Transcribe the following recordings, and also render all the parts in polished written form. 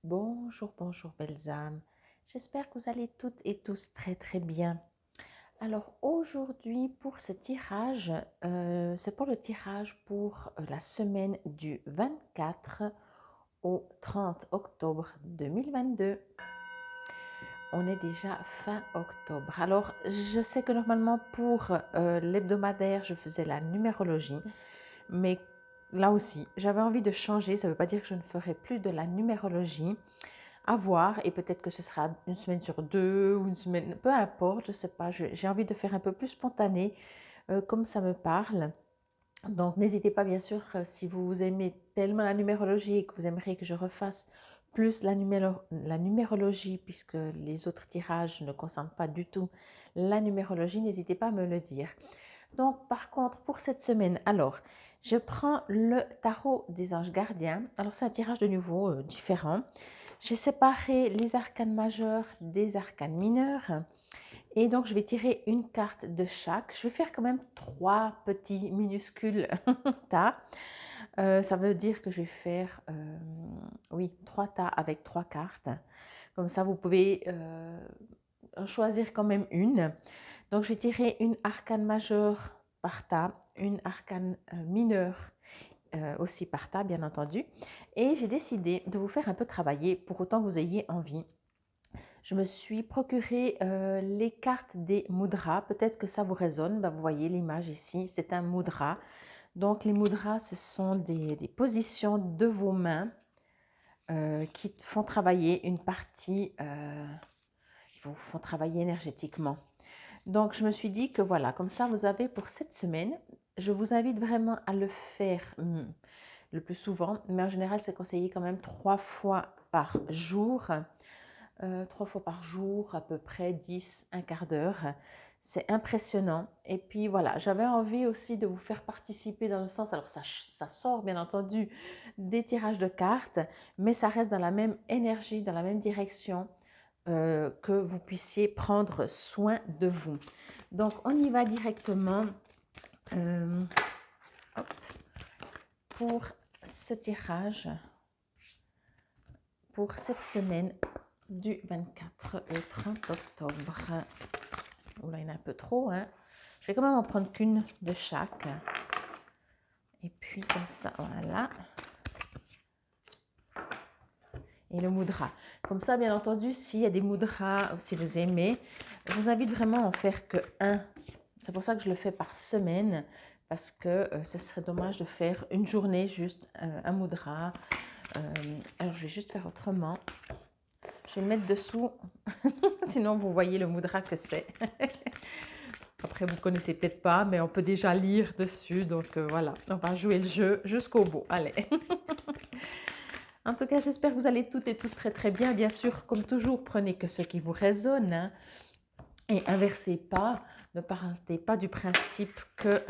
Bonjour, bonjour belles âmes. J'espère que vous allez toutes et tous très très bien. Alors aujourd'hui pour ce tirage, c'est pour le tirage pour la semaine du 24 au 30 octobre 2022. On est déjà fin octobre. Alors je sais que normalement pour l'hebdomadaire je faisais la numérologie, mais là aussi j'avais envie de changer. Ça ne veut pas dire que je ne ferai plus de la numérologie. À voir, et peut-être que ce sera une semaine sur deux ou une semaine, peu importe, je ne sais pas, j'ai envie de faire un peu plus spontané, comme ça me parle. Donc n'hésitez pas bien sûr, si vous aimez tellement la numérologie et que vous aimeriez que je refasse plus la numérologie, puisque les autres tirages ne concernent pas du tout la numérologie, n'hésitez pas à me le dire. Donc par contre pour cette semaine, alors je prends le tarot des anges gardiens. Alors c'est un tirage de nouveau différent. J'ai séparé les arcanes majeurs des arcanes mineurs et donc je vais tirer une carte de chaque. Je vais faire quand même trois petits minuscules tas. Ça veut dire que je vais faire oui, trois tas avec trois cartes. Comme ça, vous pouvez en choisir quand même une. Donc je vais tirer une arcane majeure par tas, une arcane mineure aussi par tas, bien entendu. Et j'ai décidé de vous faire un peu travailler pour autant que vous ayez envie. Je me suis procuré les cartes des mudras. Peut-être que ça vous résonne. Ben, vous voyez l'image ici, c'est un mudra. Donc les mudras, ce sont des positions de vos mains qui font travailler une partie, qui vous font travailler énergétiquement. Donc je me suis dit que voilà, comme ça vous avez pour cette semaine. Je vous invite vraiment à le faire le plus souvent, mais en général c'est conseillé quand même 3 fois par jour. 3 fois par jour, à peu près 10, un quart d'heure. C'est impressionnant. Et puis voilà, j'avais envie aussi de vous faire participer dans le sens, alors ça sort bien entendu des tirages de cartes, mais ça reste dans la même énergie, dans la même direction, que vous puissiez prendre soin de vous. Donc on y va directement hop, pour ce tirage pour cette semaine du 24 au 30 octobre. Oula, il y en a un peu trop, hein. Je vais quand même en prendre qu'une de chaque. Et puis comme ça, voilà. Et le mudra. Comme ça, bien entendu, s'il y a des mudras, si vous aimez, je vous invite vraiment à en faire que un. C'est pour ça que je le fais par semaine, parce que ce serait dommage de faire une journée juste un mudra. Alors, je vais juste faire autrement. Je vais le mettre dessous, sinon vous voyez le mudra que c'est. Après, vous ne connaissez peut-être pas, mais on peut déjà lire dessus. Donc voilà, on va jouer le jeu jusqu'au bout. Allez. En tout cas, j'espère que vous allez toutes et tous très très bien. Bien sûr, comme toujours, prenez que ce qui vous résonne, hein, et inversez pas. Ne partez pas du principe que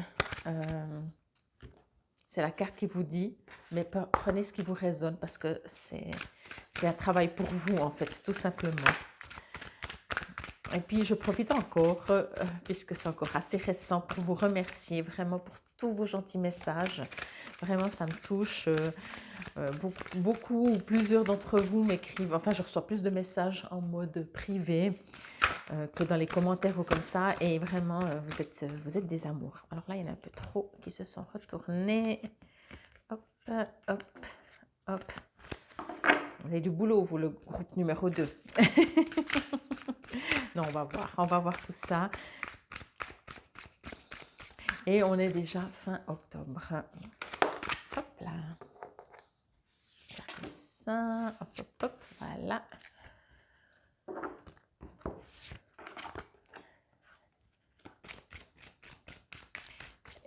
c'est la carte qui vous dit, mais prenez ce qui vous résonne parce que c'est un travail pour vous en fait, tout simplement. Et puis, je profite encore, puisque c'est encore assez récent, pour vous remercier vraiment pour tous vos gentils messages. Vraiment, ça me touche. Beaucoup ou plusieurs d'entre vous m'écrivent, enfin, je reçois plus de messages en mode privé que dans les commentaires ou comme ça. Et vraiment, vous êtes des amours. Alors là, il y en a un peu trop qui se sont retournés. Hop, hop, hop. Vous avez du boulot, vous, le groupe numéro 2. Non, on va voir tout ça. Et on est déjà fin octobre. Hop là. Comme ça. Hop, hop, hop. Voilà.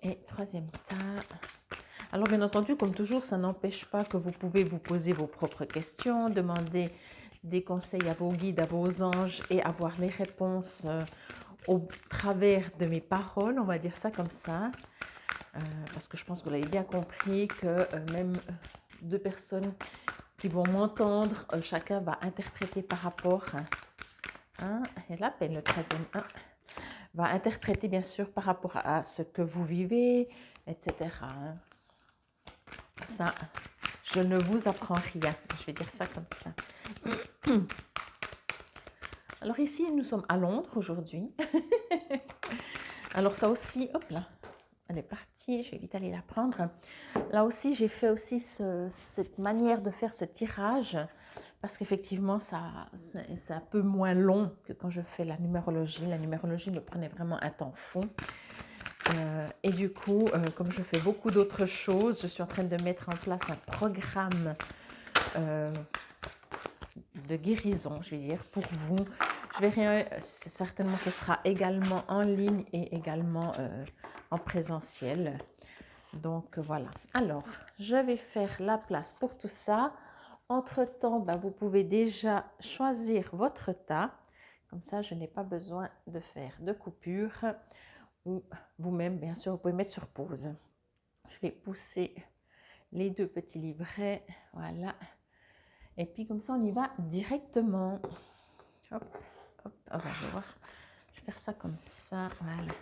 Et troisième tas. Alors, bien entendu, comme toujours, ça n'empêche pas que vous pouvez vous poser vos propres questions, demander des conseils à vos guides, à vos anges et avoir les réponses au travers de mes paroles, on va dire ça comme ça. Parce que je pense que vous l'avez bien compris que même deux personnes qui vont m'entendre, chacun va interpréter par rapport, et la peine, le 13e, va interpréter bien sûr par rapport à ce que vous vivez, etc. Ça, Je ne vous apprends rien. Je vais dire ça comme ça. Alors ici, nous sommes à Londres aujourd'hui. Alors ça aussi, hop là, elle est partie. Je vais vite aller la prendre. Là aussi, j'ai fait aussi cette manière de faire ce tirage parce qu'effectivement, c'est un peu moins long que quand je fais la numérologie. La numérologie me prenait vraiment un temps fou. Et du coup, comme je fais beaucoup d'autres choses, je suis en train de mettre en place un programme de guérison, je vais dire, pour vous. Je verrai, certainement ce sera également en ligne et également en présentiel. Donc voilà. Alors, je vais faire la place pour tout ça. Entre-temps, vous pouvez déjà choisir votre tas. Comme ça, je n'ai pas besoin de faire de coupure. Ou vous-même, bien sûr, vous pouvez mettre sur pause. Je vais pousser les deux petits livrets. Voilà. Et puis comme ça, on y va directement. Hop, hop, je vais voir. Je vais faire ça comme ça. Voilà.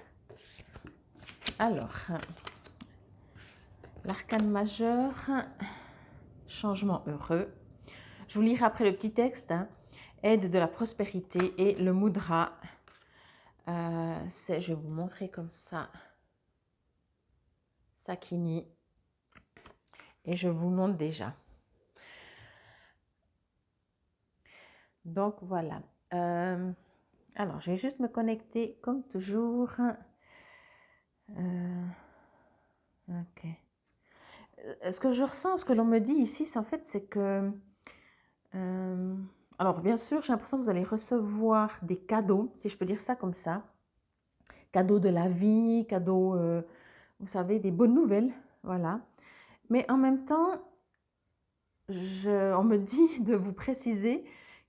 Alors, l'arcane majeur, changement heureux. Je vous lirai après le petit texte. Aide de la prospérité et le mudra. Je vais vous montrer comme ça. Sakini. Et je vous montre déjà. Donc voilà. Alors, je vais juste me connecter comme toujours. Ok. Ce que je ressens, ce que l'on me dit ici, c'est que... alors, bien sûr, j'ai l'impression que vous allez recevoir des cadeaux, si je peux dire ça comme ça. Cadeaux de la vie, cadeaux, vous savez, des bonnes nouvelles, voilà. Mais en même temps, on me dit de vous préciser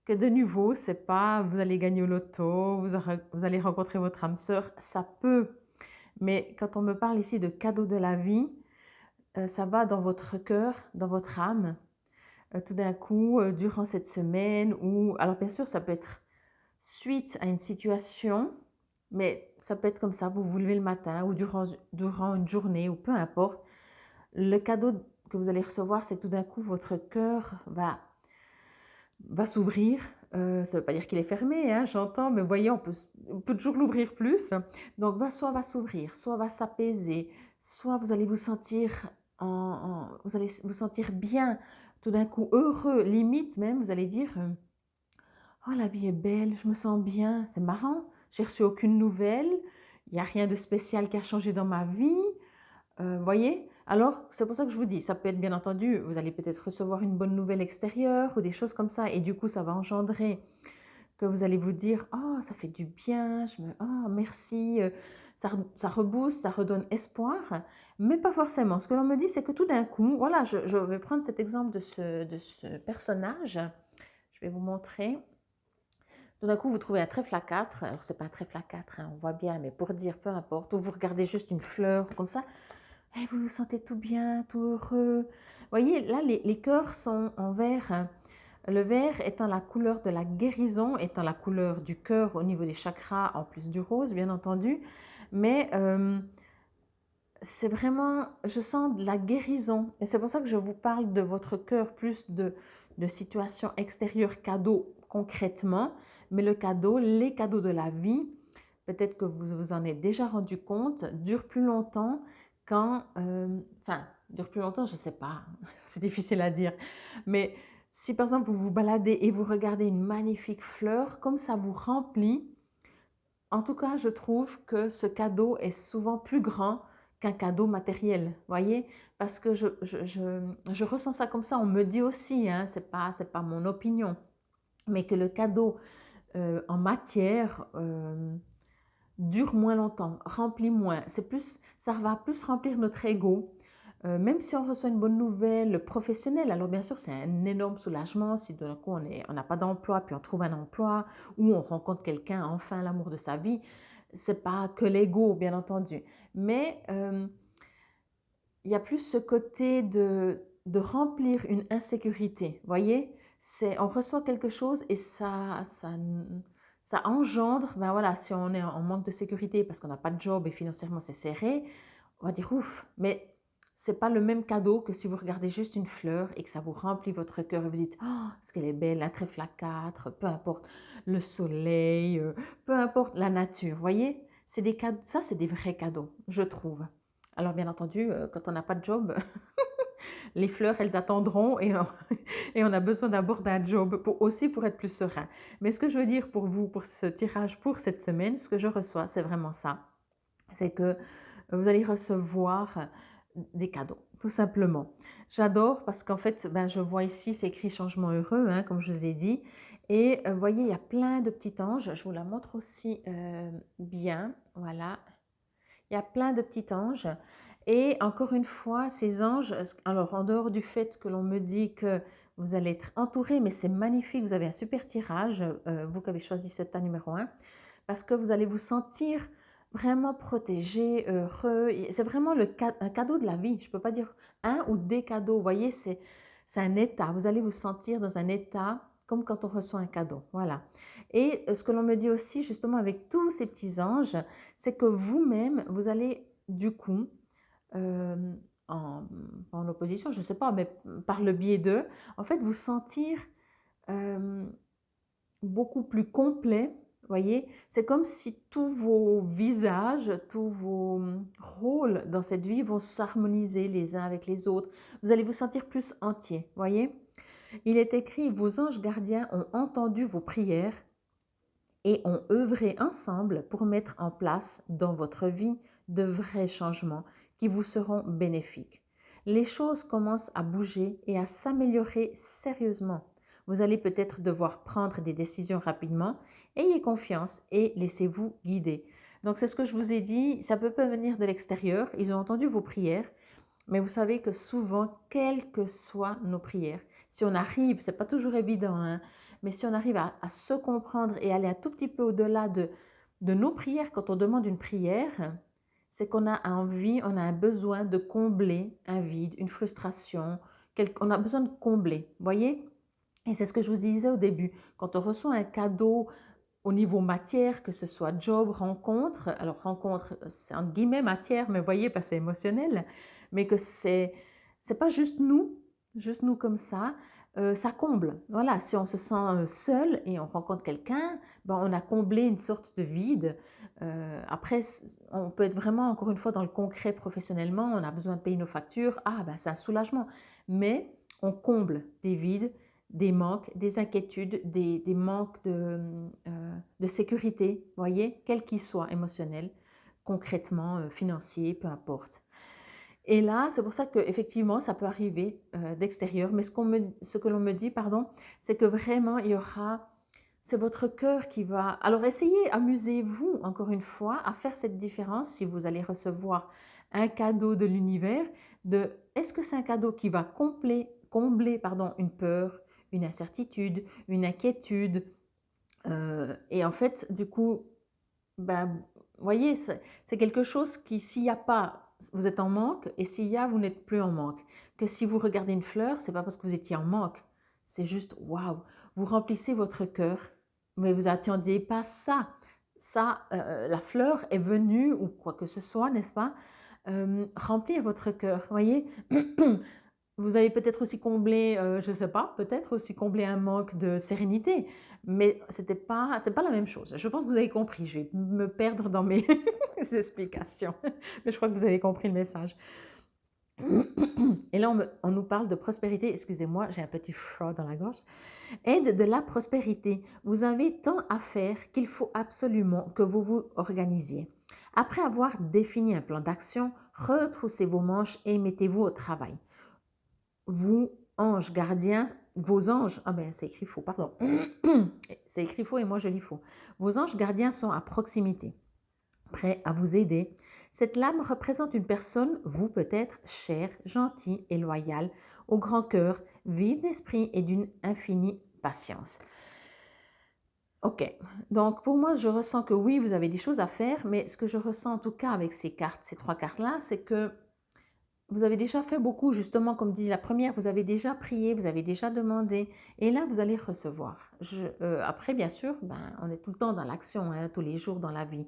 que de nouveau, c'est pas vous allez gagner au loto, vous allez rencontrer votre âme sœur, ça peut. Mais quand on me parle ici de cadeaux de la vie, ça va dans votre cœur, dans votre âme. Tout d'un coup, durant cette semaine, ou alors bien sûr, ça peut être suite à une situation, mais ça peut être comme ça, vous vous levez le matin ou durant une journée, ou peu importe. Le cadeau que vous allez recevoir, c'est tout d'un coup, votre cœur va s'ouvrir. Ça ne veut pas dire qu'il est fermé, hein, j'entends, mais vous voyez, on peut toujours l'ouvrir plus. Donc, soit va s'ouvrir, soit va s'apaiser, soit vous allez vous sentir, vous allez vous sentir bien, tout d'un coup heureux, limite même, vous allez dire oh, la vie est belle, je me sens bien, c'est marrant, j'ai reçu aucune nouvelle, il n'y a rien de spécial qui a changé dans ma vie. Voyez? Alors, c'est pour ça que je vous dis, ça peut être bien entendu, vous allez peut-être recevoir une bonne nouvelle extérieure ou des choses comme ça, et du coup, ça va engendrer que vous allez vous dire, oh, ça fait du bien, oh, merci, ça rebooste, ça redonne espoir, mais pas forcément. Ce que l'on me dit, c'est que tout d'un coup, voilà, je vais prendre cet exemple de ce personnage, je vais vous montrer. Tout d'un coup, vous trouvez un trèfle à 4, alors c'est pas un trèfle à 4, hein, on voit bien, mais pour dire, peu importe, ou vous regardez juste une fleur comme ça, et vous vous sentez tout bien, tout heureux. Vous voyez, là, les cœurs sont en vert, hein. Le vert étant la couleur de la guérison, étant la couleur du cœur au niveau des chakras, en plus du rose, bien entendu. Mais c'est vraiment, je sens de la guérison. Et c'est pour ça que je vous parle de votre cœur, plus de situations extérieures, cadeaux concrètement. Mais le cadeau, les cadeaux de la vie, peut-être que vous vous en êtes déjà rendu compte, durent plus longtemps quand... enfin, durent plus longtemps, je ne sais pas, c'est difficile à dire. Mais si par exemple vous vous baladez et vous regardez une magnifique fleur, comme ça vous remplit, en tout cas je trouve que ce cadeau est souvent plus grand qu'un cadeau matériel, voyez? Parce que je ressens ça comme ça, on me dit aussi, hein, c'est pas mon opinion, mais que le cadeau en matière dure moins longtemps, remplit moins, ça va plus remplir notre ego. Même si on reçoit une bonne nouvelle professionnelle, alors bien sûr c'est un énorme soulagement si d'un coup on n'a pas d'emploi puis on trouve un emploi ou on rencontre quelqu'un, enfin l'amour de sa vie, c'est pas que l'ego bien entendu, mais il y a plus ce côté de remplir une insécurité, voyez, on reçoit quelque chose et ça engendre, ben voilà, si on est en manque de sécurité parce qu'on n'a pas de job et financièrement c'est serré, on va dire ouf, mais c'est pas le même cadeau que si vous regardez juste une fleur et que ça vous remplit votre cœur et vous dites: «Oh, ce qu'elle est belle, un trèfle à 4, peu importe le soleil, peu importe la nature». Vous voyez? C'est des cadeaux, ça, c'est des vrais cadeaux, je trouve. Alors bien entendu, quand on n'a pas de job, les fleurs, elles attendront et on et on a besoin d'abord d'un job aussi pour être plus serein. Mais ce que je veux dire pour vous, pour ce tirage pour cette semaine, ce que je reçois, c'est vraiment ça. C'est que vous allez recevoir des cadeaux, tout simplement. J'adore parce qu'en fait, ben, je vois ici, c'est écrit changement heureux, hein, comme je vous ai dit. Et vous voyez, il y a plein de petits anges. Je vous la montre aussi bien. Voilà. Il y a plein de petits anges. Et encore une fois, ces anges, alors en dehors du fait que l'on me dit que vous allez être entouré, mais c'est magnifique, vous avez un super tirage, vous qui avez choisi ce tas numéro 1, parce que vous allez vous sentir vraiment protégé, heureux. C'est vraiment un cadeau de la vie. Je ne peux pas dire un ou des cadeaux. Vous voyez, c'est un état. Vous allez vous sentir dans un état comme quand on reçoit un cadeau. Voilà. Et ce que l'on me dit aussi, justement, avec tous ces petits anges, c'est que vous-même, vous allez du coup, euh, en, en opposition, je ne sais pas, mais par le biais d'eux, en fait, vous sentir euh, beaucoup plus complet. Voyez, c'est comme si tous vos visages, tous vos rôles dans cette vie vont s'harmoniser les uns avec les autres. Vous allez vous sentir plus entier. Voyez, il est écrit: vos anges gardiens ont entendu vos prières et ont œuvré ensemble pour mettre en place dans votre vie de vrais changements qui vous seront bénéfiques. Les choses commencent à bouger et à s'améliorer sérieusement. Vous allez peut-être devoir prendre des décisions rapidement. Ayez confiance et laissez-vous guider. Donc c'est ce que je vous ai dit, ça peut pas venir de l'extérieur. Ils ont entendu vos prières, mais vous savez que souvent, quelles que soient nos prières, si on arrive, c'est pas toujours évident, hein, mais si on arrive à se comprendre et aller un tout petit peu au-delà de nos prières, quand on demande une prière, c'est qu'on a envie, on a un besoin de combler un vide, une frustration, on a besoin de combler, voyez? Et c'est ce que je vous disais au début, quand on reçoit un cadeau au niveau matière, que ce soit job, rencontre, alors rencontre, c'est entre guillemets matière, mais voyez, parce que c'est émotionnel, mais que c'est pas juste nous comme ça comble. Voilà, si on se sent seul et on rencontre quelqu'un, ben on a comblé une sorte de vide. Après, on peut être vraiment, encore une fois, dans le concret professionnellement, on a besoin de payer nos factures, ah ben c'est un soulagement. Mais on comble des vides, des manques, des inquiétudes, des manques de sécurité, voyez, quels qu'ils soient, émotionnels, concrètement, financiers, peu importe. Et là, c'est pour ça qu'effectivement, ça peut arriver d'extérieur, mais ce que l'on me dit, pardon, c'est que vraiment, c'est votre cœur qui va... Alors essayez, amusez-vous, encore une fois, à faire cette différence si vous allez recevoir un cadeau de l'univers, de est-ce que c'est un cadeau qui va combler pardon, une peur, une incertitude, une inquiétude, et en fait, du coup, ben, vous voyez, c'est quelque chose qui, s'il n'y a pas, vous êtes en manque, et s'il y a, vous n'êtes plus en manque. Que si vous regardez une fleur, c'est pas parce que vous étiez en manque, c'est juste, waouh, vous remplissez votre cœur, mais vous n'attendiez pas ça. Ça, la fleur est venue, ou quoi que ce soit, n'est-ce pas, remplir votre cœur, voyez. Vous avez peut-être aussi comblé, je ne sais pas, peut-être aussi comblé un manque de sérénité, mais c'est pas la même chose. Je pense que vous avez compris. Je vais me perdre dans mes explications, mais je crois que vous avez compris le message. Et là, on nous parle de prospérité. Excusez-moi, j'ai un petit chat dans la gorge. Aide de la prospérité. Vous avez tant à faire qu'il faut absolument que vous vous organisiez. Après avoir défini un plan d'action, retroussez vos manches et mettez-vous au travail. Vous, anges gardiens, vos anges, ah ben c'est écrit faux, pardon, c'est écrit faux et moi je lis faux. Vos anges gardiens sont à proximité, prêts à vous aider. Cette lame représente une personne, vous peut-être, chère, gentille et loyale, au grand cœur, vive d'esprit et d'une infinie patience. Ok, donc pour moi je ressens que oui, vous avez des choses à faire, mais ce que je ressens en tout cas avec ces cartes, ces trois cartes-là, c'est que vous avez déjà fait beaucoup, justement, comme dit la première, vous avez déjà prié, vous avez déjà demandé, et là, vous allez recevoir. Après, bien sûr, ben, on est tout le temps dans l'action, hein, tous les jours dans la vie.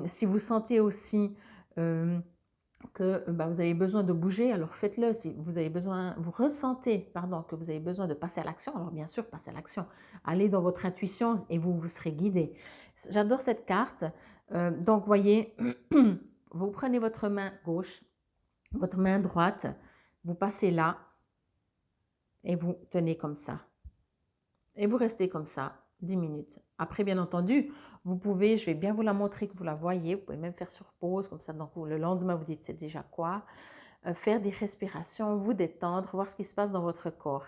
Si vous sentez aussi que vous avez besoin de bouger, alors faites-le. Si vous avez besoin, vous ressentez, pardon, que vous avez besoin de passer à l'action, alors bien sûr, passez à l'action. Allez dans votre intuition et vous serez guidé. J'adore cette carte. Donc, voyez, vous prenez votre main gauche, votre main droite, vous passez là et vous tenez comme ça. Et vous restez comme ça 10 minutes. Après, bien entendu, vous pouvez, je vais bien vous la montrer que vous la voyez, vous pouvez même faire sur pause, comme ça, donc le lendemain, vous dites c'est déjà quoi. Faire des respirations, vous détendre, voir ce qui se passe dans votre corps.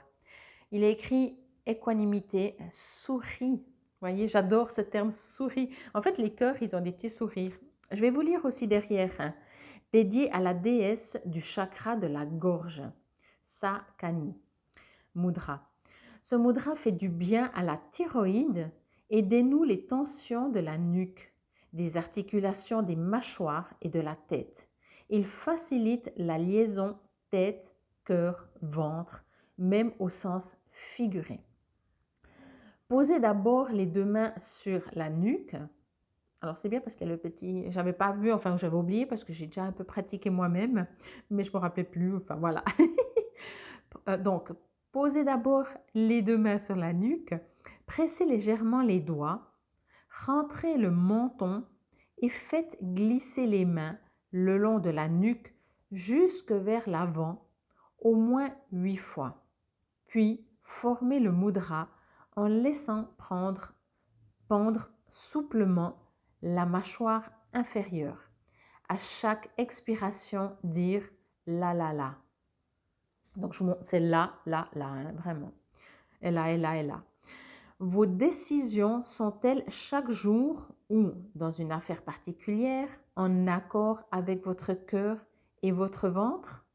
Il est écrit équanimité, souris. Vous voyez, j'adore ce terme souris. En fait, les cœurs, ils ont des petits sourires. Je vais vous lire aussi derrière, hein, dédié à la déesse du chakra de la gorge, Sakani Mudra. Ce mudra fait du bien à la thyroïde et dénoue les tensions de la nuque, des articulations des mâchoires et de la tête. Il facilite la liaison tête, cœur, ventre, même au sens figuré. Posez d'abord les deux mains sur la nuque. Alors c'est bien parce qu'il y a le petit, j'avais pas vu, enfin j'avais oublié parce que j'ai déjà un peu pratiqué moi-même, mais je me rappelais plus, enfin voilà. Donc, posez d'abord les deux mains sur la nuque, pressez légèrement les doigts, rentrez le menton et faites glisser les mains le long de la nuque jusque vers l'avant, au moins 8 fois. Puis, formez le mudra en laissant pendre souplement la mâchoire inférieure. À chaque expiration, dire la la la. Donc, c'est là, là, là, hein, vraiment. Et là, et là, et là. Vos décisions sont-elles chaque jour ou dans une affaire particulière en accord avec votre cœur et votre ventre?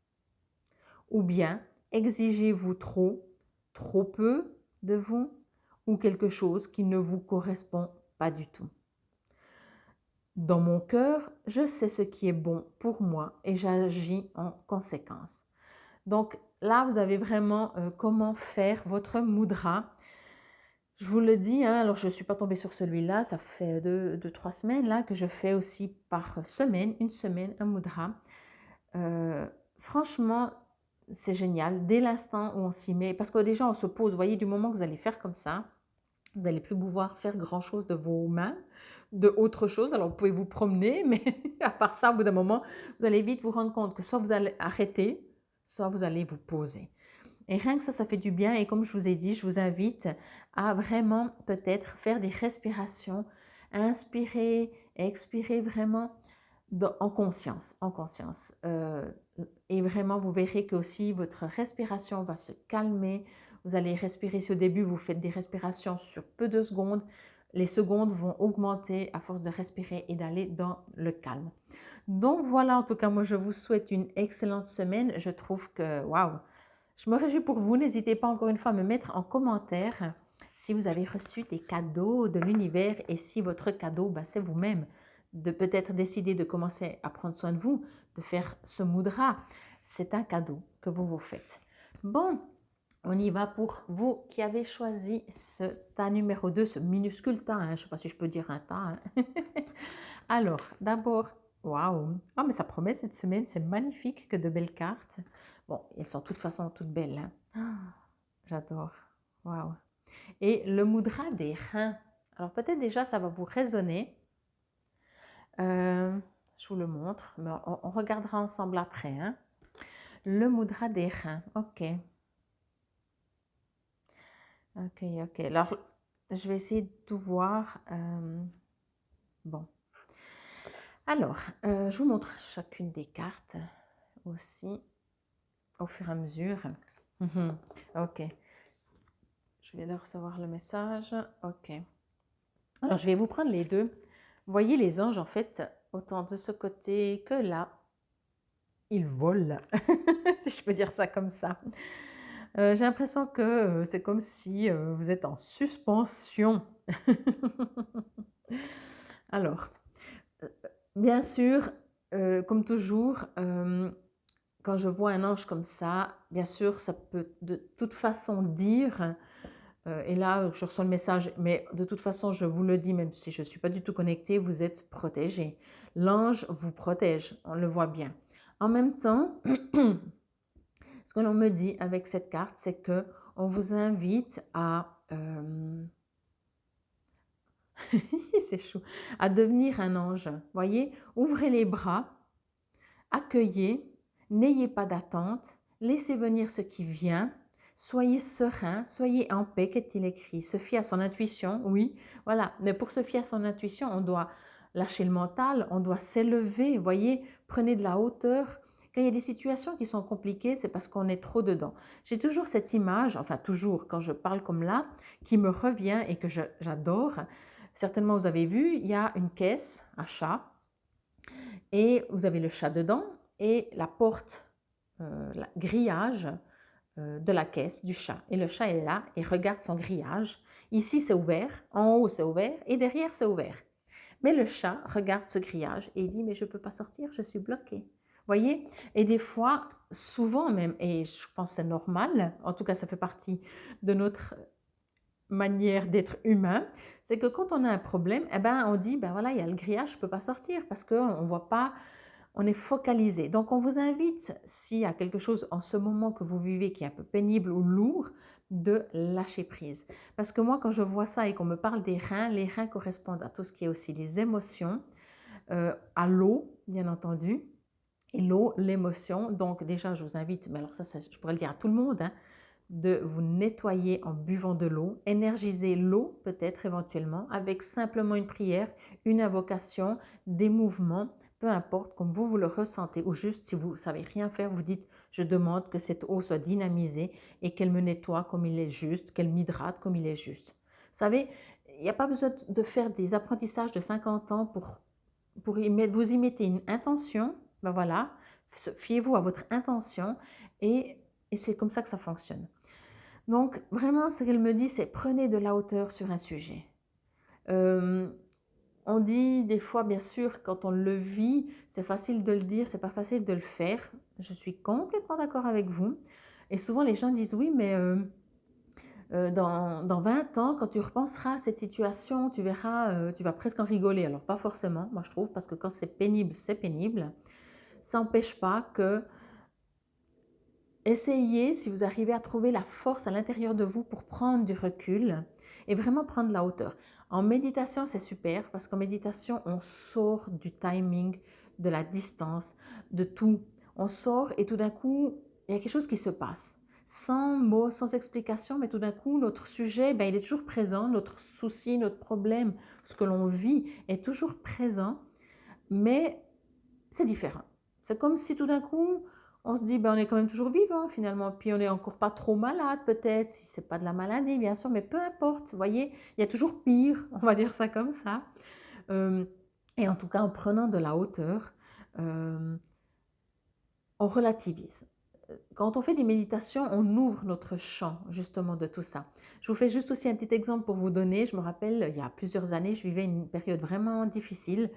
Ou bien exigez-vous trop, trop peu de vous ou quelque chose qui ne vous correspond pas du tout? Dans mon cœur, je sais ce qui est bon pour moi et j'agis en conséquence. Donc là, vous avez vraiment comment faire votre mudra. Je vous le dis, hein, alors je ne suis pas tombée sur celui-là, ça fait 2-3 semaines là, que je fais aussi par semaine, une semaine, un mudra. Franchement, c'est génial, dès l'instant où on s'y met, parce que déjà on se pose, vous voyez, du moment que vous allez faire comme ça, vous n'allez plus pouvoir faire grand-chose de vos mains, de autre chose. Alors vous pouvez vous promener, mais à part ça, au bout d'un moment, vous allez vite vous rendre compte que soit vous allez arrêter, soit vous allez vous poser. Et rien que ça fait du bien. Et comme je vous ai dit, je vous invite à vraiment peut-être faire des respirations, inspirer, expirer vraiment en conscience, en conscience. Et vraiment, vous verrez que aussi votre respiration va se calmer. Vous allez respirer, si au début vous faites des respirations sur peu de secondes, les secondes vont augmenter à force de respirer et d'aller dans le calme. Donc voilà, en tout cas, moi je vous souhaite une excellente semaine. Je trouve que, waouh, je me réjouis pour vous. N'hésitez pas encore une fois à me mettre en commentaire si vous avez reçu des cadeaux de l'univers et si votre cadeau, c'est vous-même, de peut-être décider de commencer à prendre soin de vous, de faire ce mudra. C'est un cadeau que vous vous faites. Bon, on y va pour vous qui avez choisi ce tas numéro 2, ce minuscule tas. Je ne sais pas si je peux dire un tas. Hein. Alors, d'abord, waouh! Oh, mais ça promet cette semaine, c'est magnifique, que de belles cartes. Bon, elles sont de toute façon toutes belles. Hein. Oh, j'adore. Waouh! Et le mudra des reins. Alors, peut-être déjà, ça va vous résonner. Je vous le montre, mais on regardera ensemble après. Hein. Le mudra des reins. Ok. Ok, ok. Alors, je vais essayer de tout voir. Bon. Alors, je vous montre chacune des cartes aussi au fur et à mesure. Ok. Je viens de recevoir le message. Ok. Alors, je vais vous prendre les deux. Vous voyez les anges, en fait, autant de ce côté que là, ils volent, si je peux dire ça comme ça. J'ai l'impression que c'est comme si vous êtes en suspension. Alors, bien sûr, comme toujours, quand je vois un ange comme ça, bien sûr, ça peut de toute façon dire, et là, je reçois le message, mais de toute façon, je vous le dis, même si je ne suis pas du tout connectée, vous êtes protégé. L'ange vous protège, on le voit bien. En même temps, ce que l'on me dit avec cette carte, c'est que on vous invite à c'est chou, à devenir un ange. Voyez, ouvrez les bras, accueillez, n'ayez pas d'attente, laissez venir ce qui vient, soyez serein, soyez en paix, qu'est-il écrit? Se fier à son intuition, oui, voilà. Mais pour se fier à son intuition, on doit lâcher le mental, on doit s'élever, voyez, prenez de la hauteur. Quand il y a des situations qui sont compliquées, c'est parce qu'on est trop dedans. J'ai toujours cette image, enfin toujours, quand je parle comme là, qui me revient et que j'adore. Certainement, vous avez vu, il y a une caisse, un chat, et vous avez le chat dedans et la porte, le grillage de la caisse du chat. Et le chat est là et regarde son grillage. Ici, c'est ouvert, en haut, c'est ouvert et derrière, c'est ouvert. Mais le chat regarde ce grillage et il dit, mais je ne peux pas sortir, je suis bloqué. Voyez? Et des fois, souvent même, et je pense que c'est normal, en tout cas ça fait partie de notre manière d'être humain, c'est que quand on a un problème, eh ben, on dit, ben voilà, il y a le grillage, je ne peux pas sortir parce qu'on ne voit pas, on est focalisé. Donc, on vous invite, s'il y a quelque chose en ce moment que vous vivez qui est un peu pénible ou lourd, de lâcher prise. Parce que moi, quand je vois ça et qu'on me parle des reins, les reins correspondent à tout ce qui est aussi les émotions, à l'eau, bien entendu, et l'eau, l'émotion. Donc, déjà, je vous invite, mais alors ça, je pourrais le dire à tout le monde, hein, de vous nettoyer en buvant de l'eau, énergiser l'eau peut-être éventuellement avec simplement une prière, une invocation, des mouvements, peu importe, comme vous le ressentez, ou juste si vous ne savez rien faire, vous dites je demande que cette eau soit dynamisée et qu'elle me nettoie comme il est juste, qu'elle m'hydrate comme il est juste. Vous savez, il n'y a pas besoin de faire des apprentissages de 50 ans pour vous y mettez une intention, ben voilà, fiez-vous à votre intention et c'est comme ça que ça fonctionne. Donc, vraiment, ce qu'elle me dit, c'est prenez de la hauteur sur un sujet. Euh, on dit des fois, bien sûr, quand on le vit, c'est facile de le dire, c'est pas facile de le faire. Je suis complètement d'accord avec vous. Et souvent, les gens disent oui, mais dans 20 ans, quand tu repenseras à cette situation, tu verras, tu vas presque en rigoler. Alors, pas forcément, moi je trouve, parce que quand c'est pénible, c'est pénible. Ça n'empêche pas que essayez, si vous arrivez à trouver la force à l'intérieur de vous pour prendre du recul et vraiment prendre la hauteur. En méditation, c'est super parce qu'en méditation, on sort du timing, de la distance, de tout. On sort et tout d'un coup, il y a quelque chose qui se passe. Sans mots, sans explication, mais tout d'un coup, notre sujet, ben, il est toujours présent, notre souci, notre problème, ce que l'on vit est toujours présent, mais c'est différent. C'est comme si tout d'un coup, on se dit, ben, on est quand même toujours vivant finalement, puis on n'est encore pas trop malade peut-être, si c'est pas de la maladie bien sûr, mais peu importe, vous voyez, il y a toujours pire, on va dire ça comme ça. Euh, et en tout cas, en prenant de la hauteur, euh, on relativise. Quand on fait des méditations, on ouvre notre champ justement de tout ça. Je vous fais juste aussi un petit exemple pour vous donner. Je me rappelle, il y a plusieurs années, je vivais une période vraiment difficile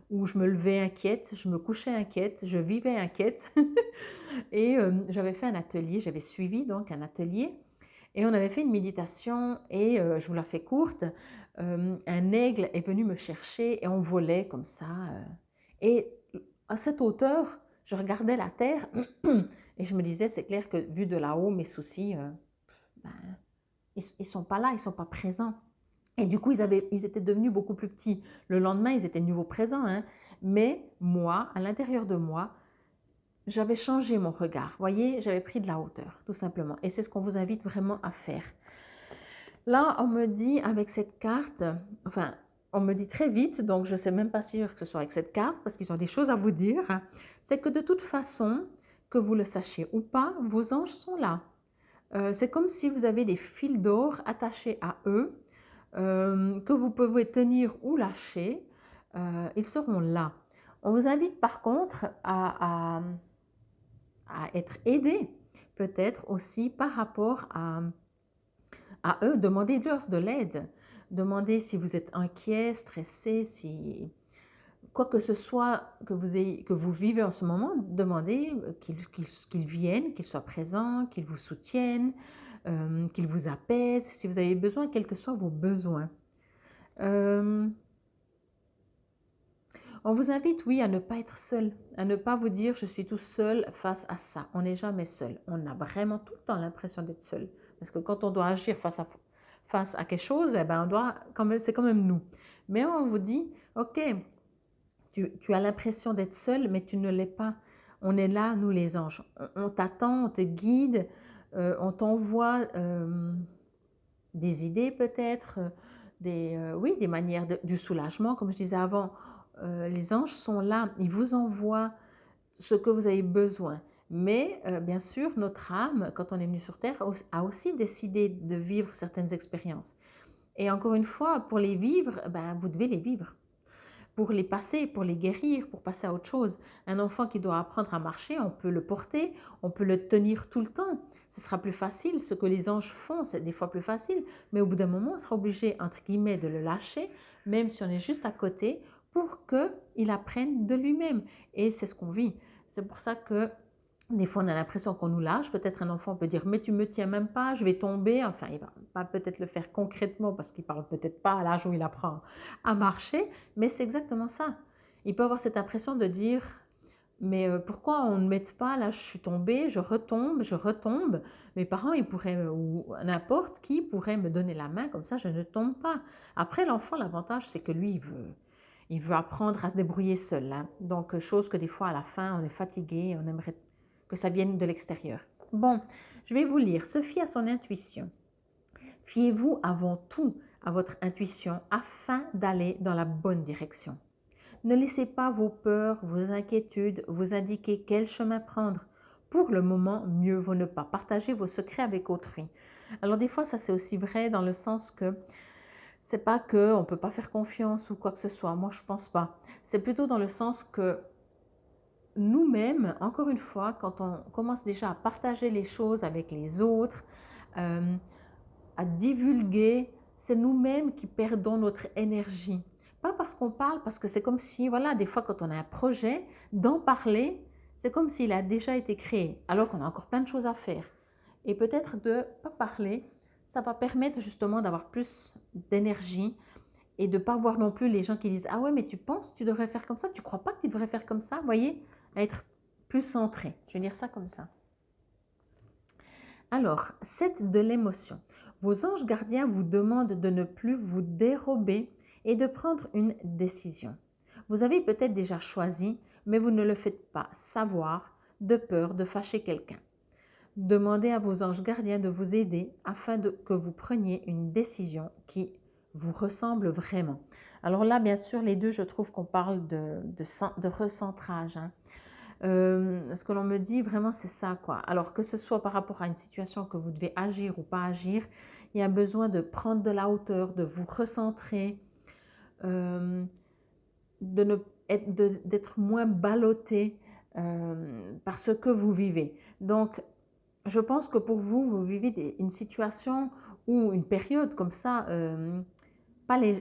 où je me levais inquiète, je me couchais inquiète, je vivais inquiète. Et j'avais fait un atelier, j'avais suivi donc un atelier et on avait fait une méditation et je vous la fais courte. Un aigle est venu me chercher et on volait comme ça. Et à cette hauteur, je regardais la terre et je me disais, c'est clair que vu de là-haut, mes soucis, ben, ils ne sont pas là, ils ne sont pas présents. Et du coup, ils étaient devenus beaucoup plus petits. Le lendemain, ils étaient de nouveau présents, hein. Mais moi, à l'intérieur de moi, j'avais changé mon regard. Voyez, j'avais pris de la hauteur, tout simplement. Et c'est ce qu'on vous invite vraiment à faire. Là, on me dit avec cette carte, enfin, on me dit très vite, donc je ne sais même pas si que ce soit avec cette carte, parce qu'ils ont des choses à vous dire, c'est que de toute façon, que vous le sachiez ou pas, vos anges sont là. C'est comme si vous avez des fils d'or attachés à eux, que vous pouvez tenir ou lâcher. Ils seront là. On vous invite par contre à être aidé, peut-être aussi par rapport à eux, demandez-leur de l'aide. Demandez si vous êtes inquiet, stressé, si quoi que ce soit que vous vivez en ce moment, demandez qu'ils viennent, qu'ils soient présents, qu'ils vous soutiennent, qu'ils vous apaisent, si vous avez besoin, quels que soient vos besoins. On vous invite, oui, à ne pas être seul, à ne pas vous dire je suis tout seul face à ça. On n'est jamais seul. On a vraiment tout le temps l'impression d'être seul. Parce que quand on doit agir face à quelque chose, eh ben on doit quand même, c'est quand même nous. Mais on vous dit, ok, tu as l'impression d'être seul, mais tu ne l'es pas. On est là, nous les anges. On t'attend, on te guide, on t'envoie des idées peut-être, oui, des manières du soulagement, comme je disais avant. Les anges sont là, ils vous envoient ce que vous avez besoin. Mais bien sûr, notre âme, quand on est venu sur Terre, a aussi décidé de vivre certaines expériences. Et encore une fois, pour les vivre, ben, vous devez les vivre. Pour les passer, pour les guérir, pour passer à autre chose. Un enfant qui doit apprendre à marcher, on peut le porter, on peut le tenir tout le temps. Ce sera plus facile. Ce que les anges font, c'est des fois plus facile. Mais au bout d'un moment, on sera obligé, entre guillemets, de le lâcher, même si on est juste à côté, pour qu'il apprenne de lui-même. Et c'est ce qu'on vit. C'est pour ça que des fois, on a l'impression qu'on nous lâche. Peut-être un enfant peut dire « mais tu ne me tiens même pas, je vais tomber ». Enfin, il va pas peut-être le faire concrètement parce qu'il ne parle peut-être pas à l'âge où il apprend à marcher, mais c'est exactement ça. Il peut avoir cette impression de dire « mais pourquoi on ne m'aide pas? Là, je suis tombée, je retombe. Mes parents, ils pourraient, ou n'importe qui pourrait me donner la main, comme ça, je ne tombe pas. » Après, l'enfant, l'avantage, c'est que lui, il veut apprendre à se débrouiller seul. Hein. Donc, chose que des fois, à la fin, on est fatigué, on aimerait que ça vienne de l'extérieur. Bon, je vais vous lire. Se fier à son intuition. Fiez-vous avant tout à votre intuition afin d'aller dans la bonne direction. Ne laissez pas vos peurs, vos inquiétudes vous indiquer quel chemin prendre. Pour le moment, mieux vaut ne pas partager vos secrets avec autrui. Alors des fois, ça c'est aussi vrai dans le sens que c'est pas que on peut pas faire confiance ou quoi que ce soit. Moi, je pense pas. C'est plutôt dans le sens que nous-mêmes, encore une fois, quand on commence déjà à partager les choses avec les autres, à divulguer, c'est nous-mêmes qui perdons notre énergie. Pas parce qu'on parle, parce que c'est comme si, voilà, des fois quand on a un projet, d'en parler, c'est comme s'il a déjà été créé, alors qu'on a encore plein de choses à faire. Et peut-être de ne pas parler, ça va permettre justement d'avoir plus d'énergie et de ne pas voir non plus les gens qui disent « Ah ouais, mais tu penses que tu devrais faire comme ça? Tu ne crois pas que tu devrais faire comme ça ?» Vous voyez, à être plus centré. Je vais dire ça comme ça. Alors, 7 de l'émotion. Vos anges gardiens vous demandent de ne plus vous dérober et de prendre une décision. Vous avez peut-être déjà choisi, mais vous ne le faites pas savoir de peur de fâcher quelqu'un. Demandez à vos anges gardiens de vous aider afin que vous preniez une décision qui vous ressemble vraiment. Alors là, bien sûr, les deux, je trouve qu'on parle de recentrage. Hein. Ce que l'on me dit, vraiment, c'est ça, quoi. Alors, que ce soit par rapport à une situation que vous devez agir ou pas agir, il y a besoin de prendre de la hauteur, de vous recentrer, d'être moins ballotté par ce que vous vivez. Donc, je pense que pour vous, vous vivez une situation ou une période comme ça,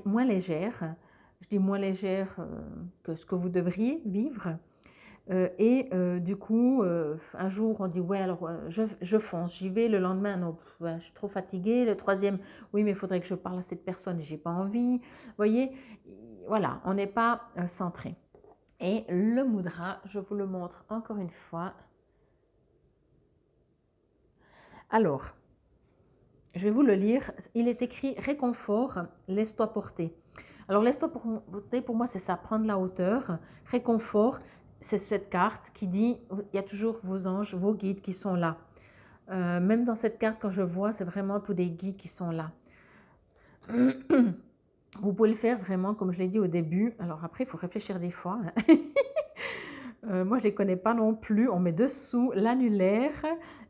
moins légère. Je dis moins légère que ce que vous devriez vivre. Du coup, un jour, on dit, ouais, alors je fonce, j'y vais. Le lendemain, non, ouais, je suis trop fatiguée. Le troisième, oui, mais il faudrait que je parle à cette personne et j'ai pas envie. Vous voyez, voilà, on n'est pas centré. Et le mudra, je vous le montre encore une fois. Alors, je vais vous le lire. Il est écrit « Réconfort, laisse-toi porter ». Alors, laisse-toi porter, pour moi, c'est ça, prendre la hauteur. Réconfort, c'est cette carte qui dit il y a toujours vos anges, vos guides qui sont là. Même dans cette carte, quand je vois, c'est vraiment tous des guides qui sont là. Vous pouvez le faire vraiment, comme je l'ai dit au début. Alors après, il faut réfléchir des fois. Moi, je ne les connais pas non plus. On met dessous l'annulaire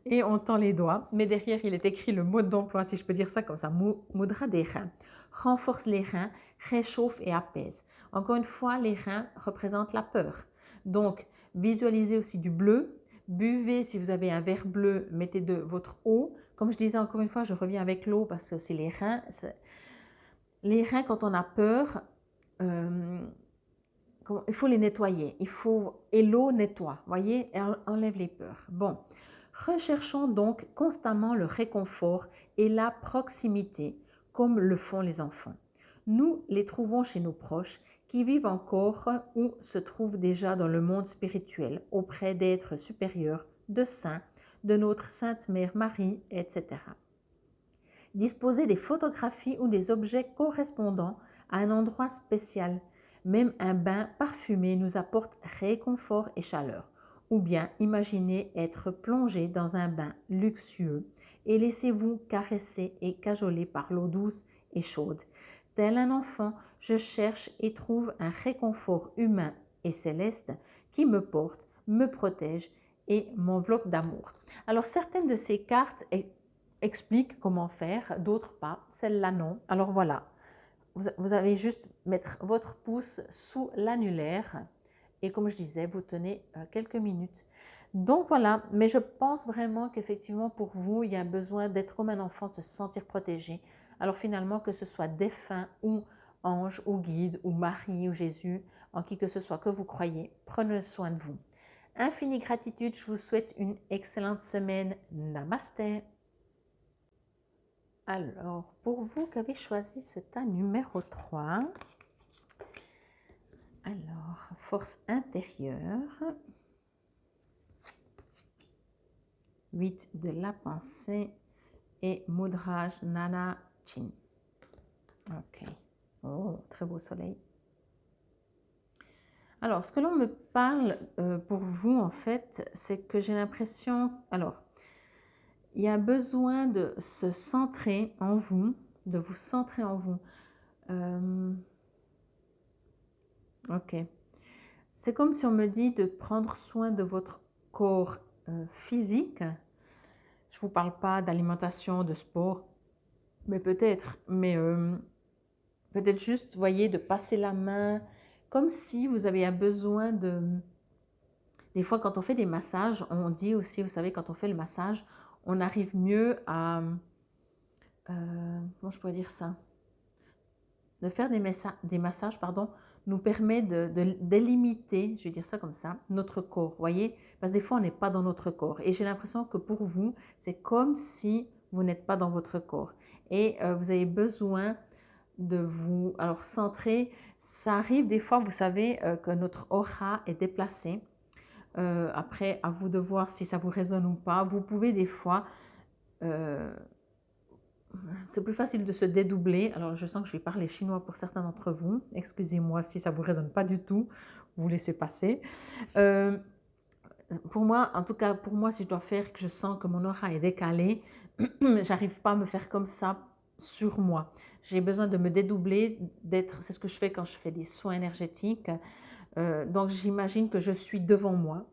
et on tend les doigts. Mais derrière, il est écrit le mode d'emploi, si je peux dire ça comme ça. Mudra des reins. Renforce les reins, réchauffe et apaise. Encore une fois, les reins représentent la peur. Donc, visualisez aussi du bleu. Buvez, si vous avez un verre bleu, mettez de votre eau. Comme je disais encore une fois, je reviens avec l'eau parce que c'est les reins. Les reins, quand on a peur, il faut les nettoyer. Et l'eau nettoie, voyez, elle enlève les peurs. Bon, recherchons donc constamment le réconfort et la proximité, comme le font les enfants. Nous les trouvons chez nos proches qui vivent encore ou se trouvent déjà dans le monde spirituel, auprès d'êtres supérieurs, de saints, de notre Sainte Mère Marie, etc. Disposer des photographies ou des objets correspondant à un endroit spécial. Même un bain parfumé nous apporte réconfort et chaleur. Ou bien imaginez être plongé dans un bain luxueux et laissez-vous caresser et cajoler par l'eau douce et chaude. Tel un enfant, je cherche et trouve un réconfort humain et céleste qui me porte, me protège et m'enveloppe d'amour. Alors certaines de ces cartes expliquent comment faire, d'autres pas, celle-là non. Alors voilà, vous avez juste mettre votre pouce sous l'annulaire et comme je disais, vous tenez quelques minutes. Donc voilà, mais je pense vraiment qu'effectivement pour vous, il y a besoin d'être comme un enfant, de se sentir protégé. Alors finalement, que ce soit défunt ou ange ou guide ou Marie ou Jésus, en qui que ce soit que vous croyez, prenez soin de vous. Infinie gratitude, je vous souhaite une excellente semaine. Namasté. Alors, pour vous qui avez choisi ce tas numéro 3, alors, force intérieure, 8 de la pensée et Mudraj Nana Chin. Ok. Oh, très beau soleil. Alors, ce que l'on me parle pour vous, en fait, c'est que j'ai l'impression... Alors, il y a besoin de se centrer en vous, de vous centrer en vous. Ok. C'est comme si on me dit de prendre soin de votre corps physique. Je ne vous parle pas d'alimentation, de sport, mais peut-être. Mais peut-être juste, voyez, de passer la main, comme si vous avez un besoin de... Des fois, quand on fait des massages, on dit aussi, vous savez, quand on fait le massage, on arrive mieux à... comment je pourrais dire ça? De faire des massages, pardon, nous permet de délimiter, je vais dire ça comme ça, notre corps, voyez? Parce que des fois, on n'est pas dans notre corps. Et j'ai l'impression que pour vous, c'est comme si vous n'êtes pas dans votre corps. Et vous avez besoin de vous... Alors, centrer, ça arrive des fois, vous savez, que notre aura est déplacée. Après, à vous de voir si ça vous résonne ou pas. Vous pouvez des fois... c'est plus facile de se dédoubler. Alors, je sens que je vais parler chinois pour certains d'entre vous. Excusez-moi si ça ne vous résonne pas du tout. Vous laissez passer. Pour moi, en tout cas, pour moi, si je dois faire que je sens que mon aura est décalée, j'arrive pas à me faire comme ça sur moi. J'ai besoin de me dédoubler, d'être... C'est ce que je fais quand je fais des soins énergétiques. Donc, j'imagine que je suis devant moi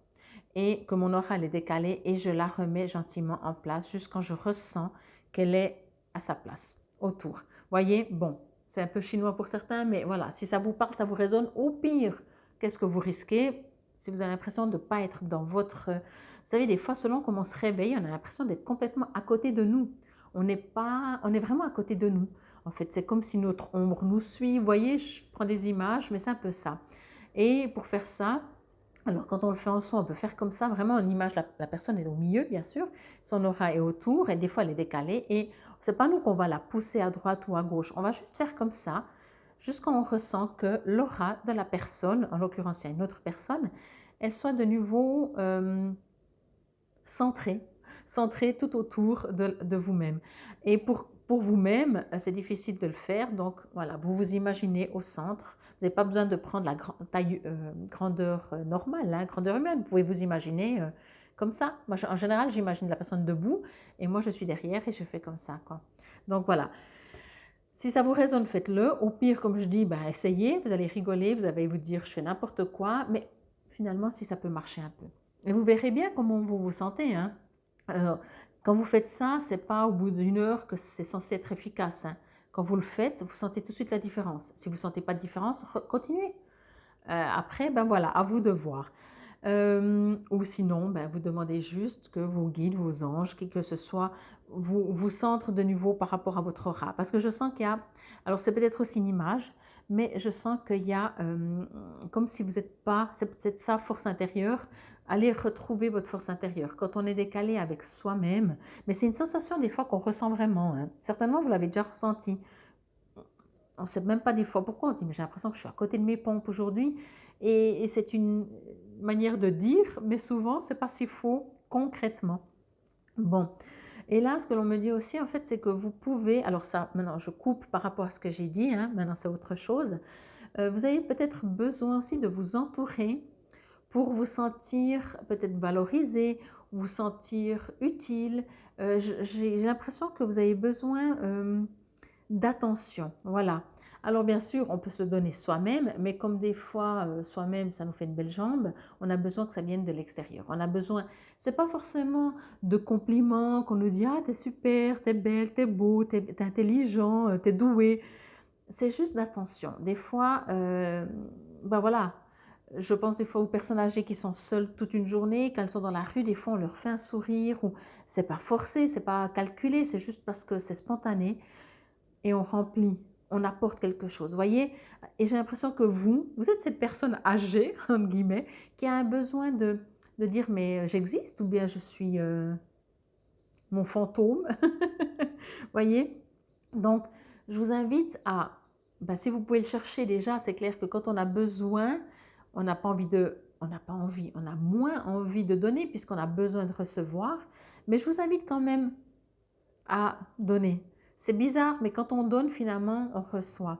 et que mon aura elle est décalée et je la remets gentiment en place juste quand je ressens qu'elle est à sa place, autour. Voyez, bon, c'est un peu chinois pour certains, mais voilà, si ça vous parle, ça vous résonne, au pire, qu'est-ce que vous risquez si vous avez l'impression de ne pas être dans votre... Vous savez, des fois, selon comment on se réveille, on a l'impression d'être complètement à côté de nous. On est vraiment à côté de nous. En fait, c'est comme si notre ombre nous suit. Vous voyez, je prends des images, mais c'est un peu ça. Et pour faire ça, alors, quand on le fait en soi, on peut faire comme ça, vraiment, on image la personne est au milieu, bien sûr, son aura est autour, et des fois, elle est décalée, et ce n'est pas nous qu'on va la pousser à droite ou à gauche, on va juste faire comme ça, jusqu'à on ressent que l'aura de la personne, en l'occurrence, il y a une autre personne, elle soit de nouveau centrée, centrée tout autour de vous-même. Et pour vous-même, c'est difficile de le faire, donc voilà, vous vous imaginez au centre. Vous n'avez pas besoin de prendre la grandeur normale, hein, grandeur humaine. Vous pouvez vous imaginer comme ça. Moi, en général, j'imagine la personne debout et moi, je suis derrière et je fais comme ça, quoi. Donc voilà. Si ça vous résonne, faites-le. Au pire, comme je dis, ben, essayez. Vous allez rigoler, vous allez vous dire, je fais n'importe quoi. Mais finalement, si ça peut marcher un peu. Et vous verrez bien comment vous vous sentez, hein. Quand vous faites ça, ce n'est pas au bout d'une heure que c'est censé être efficace, hein. Quand vous le faites, vous sentez tout de suite la différence. Si vous ne sentez pas de différence, continuez. Après, ben voilà, à vous de voir. Ou sinon, ben, vous demandez juste que vos guides, vos anges, qui que ce soit, vous centrent de nouveau par rapport à votre aura. Parce que je sens qu'il y a, alors c'est peut-être aussi une image, mais je sens qu'il y a, comme si vous n'êtes pas, c'est peut-être ça, force intérieure, allez retrouver votre force intérieure. Quand on est décalé avec soi-même, mais c'est une sensation des fois qu'on ressent vraiment, hein. Certainement, vous l'avez déjà ressenti. on ne sait même pas des fois pourquoi. On se dit, mais j'ai l'impression que je suis à côté de mes pompes aujourd'hui. Et c'est une manière de dire, mais souvent, c'est pas si faux concrètement. Bon, et là, ce que l'on me dit aussi, en fait, c'est que vous pouvez, alors ça, maintenant, je coupe par rapport à ce que j'ai dit, hein, maintenant c'est autre chose. Vous avez peut-être besoin aussi de vous entourer pour vous sentir peut-être valorisé, vous sentir utile. J'ai l'impression que vous avez besoin d'attention. Voilà. Alors bien sûr, on peut se le donner soi-même, mais comme des fois soi-même ça nous fait une belle jambe, on a besoin que ça vienne de l'extérieur. On a besoin, c'est pas forcément de compliments qu'on nous dit ah t'es super, t'es belle, t'es beau, t'es intelligent, t'es doué. C'est juste d'attention. Des fois, ben voilà, je pense des fois aux personnes âgées qui sont seules toute une journée, quand elles sont dans la rue, des fois on leur fait un sourire ou c'est pas forcé, c'est pas calculé, c'est juste parce que c'est spontané et on remplit, on apporte quelque chose, voyez. Et j'ai l'impression que vous êtes cette personne âgée, entre guillemets, qui a un besoin de dire mais j'existe ou bien je suis mon fantôme, voyez. Donc, je vous invite à, ben, si vous pouvez le chercher déjà, c'est clair que quand on a besoin, on n'a pas envie de, on n'a pas envie, on a moins envie de donner puisqu'on a besoin de recevoir. Mais je vous invite quand même à donner. C'est bizarre, mais quand on donne, finalement, on reçoit.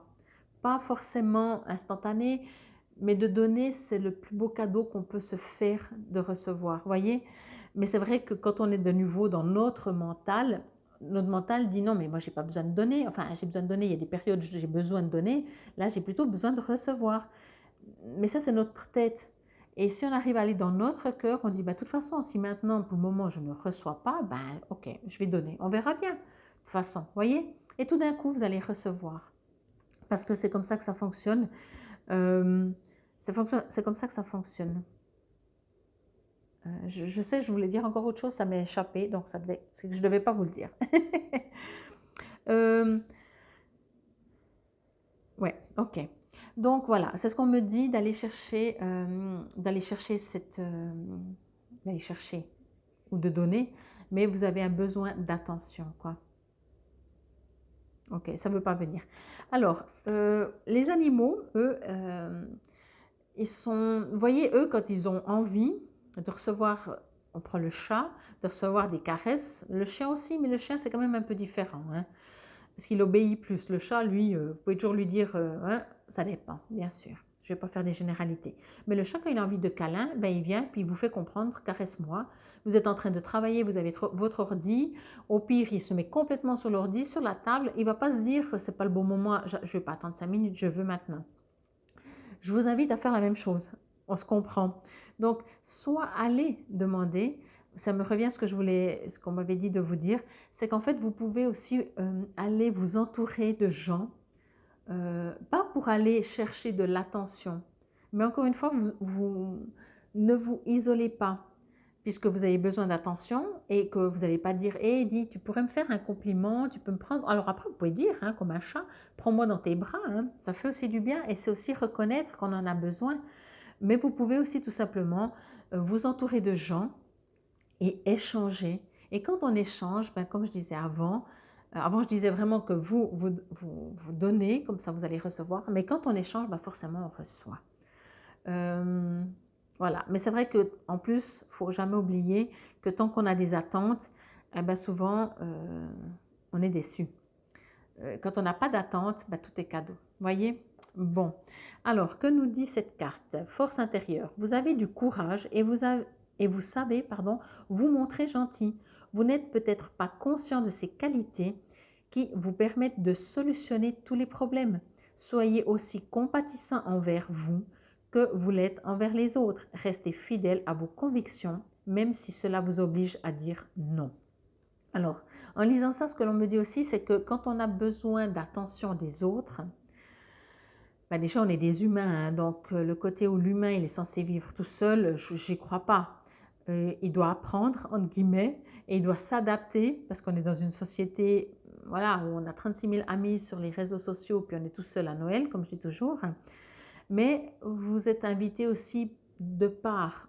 Pas forcément instantané, mais de donner, c'est le plus beau cadeau qu'on peut se faire de recevoir, voyez. Mais c'est vrai que quand on est de nouveau dans notre mental dit non, mais moi, j'ai pas besoin de donner. Enfin, j'ai besoin de donner, il y a des périodes où j'ai besoin de donner. Là, j'ai plutôt besoin de recevoir. Mais ça, c'est notre tête. Et si on arrive à aller dans notre cœur, on dit, bah, de toute façon, si maintenant, pour le moment, je ne reçois pas, ben, ok, je vais donner. On verra bien, de toute façon, voyez. Et tout d'un coup, vous allez recevoir. Parce que c'est comme ça que ça fonctionne. Euh, c'est comme ça que ça fonctionne. Je sais, je voulais dire encore autre chose, ça m'est échappé, donc c'est que je ne devais pas vous le dire. euh, ouais, ok. Donc voilà, c'est ce qu'on me dit d'aller chercher d'aller chercher ou de donner, mais vous avez un besoin d'attention, quoi. Ok, ça ne veut pas venir. Alors, les animaux, eux, ils sont, vous voyez, eux, quand ils ont envie de recevoir, on prend le chat, de recevoir des caresses, le chien aussi, mais le chien, c'est quand même un peu différent, hein, parce qu'il obéit plus. Le chat, lui, vous pouvez toujours lui dire, hein, ça dépend, bien sûr. Je ne vais pas faire des généralités. Mais le chat, quand il a envie de câlin, ben, il vient, puis il vous fait comprendre, caresse-moi. Vous êtes en train de travailler, vous avez votre ordi. Au pire, il se met complètement sur l'ordi, sur la table. Il ne va pas se dire, c'est pas le bon moment, je ne vais pas attendre 5 minutes, je veux maintenant. Je vous invite à faire la même chose. On se comprend. Donc, soit aller demander, ça me revient à ce qu'on m'avait dit de vous dire, c'est qu'en fait, vous pouvez aussi aller vous entourer de gens, pas pour aller chercher de l'attention, mais encore une fois, vous ne vous isolez pas, puisque vous avez besoin d'attention et que vous n'allez pas dire hé, dis, tu pourrais me faire un compliment, tu peux me prendre. Alors après, vous pouvez dire, hein, comme un chat, prends-moi dans tes bras, hein. Ça fait aussi du bien et c'est aussi reconnaître qu'on en a besoin. Mais vous pouvez aussi tout simplement vous entourer de gens et échanger. Et quand on échange, ben, comme je disais avant je disais vraiment que vous donnez, comme ça vous allez recevoir, mais quand on échange, ben, forcément on reçoit. Euh, voilà, mais c'est vrai qu'en plus, il ne faut jamais oublier que tant qu'on a des attentes, eh ben souvent on est déçu. Quand on n'a pas d'attente, ben tout est cadeau. Voyez? Bon, alors que nous dit cette carte? Force intérieure. Vous avez du courage et vous savez, pardon, vous montrer gentil. Vous n'êtes peut-être pas conscient de ces qualités qui vous permettent de solutionner tous les problèmes. Soyez aussi compatissant envers vous que vous l'êtes envers les autres. Restez fidèle à vos convictions, même si cela vous oblige à dire non. Alors, en lisant ça, ce que l'on me dit aussi, c'est que quand on a besoin d'attention des autres, ben déjà on est des humains, hein, donc le côté où l'humain il est censé vivre tout seul, j'y crois pas. Il doit apprendre, entre guillemets, et il doit s'adapter, parce qu'on est dans une société voilà, où on a 36 000 amis sur les réseaux sociaux, puis on est tout seul à Noël, comme je dis toujours. Mais vous êtes invité aussi de par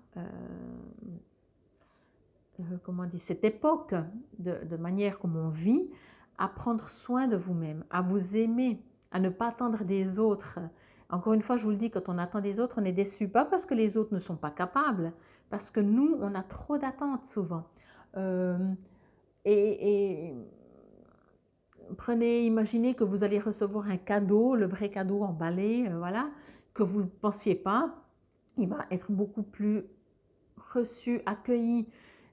comment on dit, cette époque, de manière comme on vit, à prendre soin de vous-même, à vous aimer, à ne pas attendre des autres. Encore une fois, je vous le dis, quand on attend des autres, on est déçu. Pas parce que les autres ne sont pas capables, parce que nous, on a trop d'attentes souvent. Euh, et prenez, imaginez que vous allez recevoir un cadeau, le vrai cadeau emballé, voilà, que vous ne pensiez pas. Il va être beaucoup plus reçu, accueilli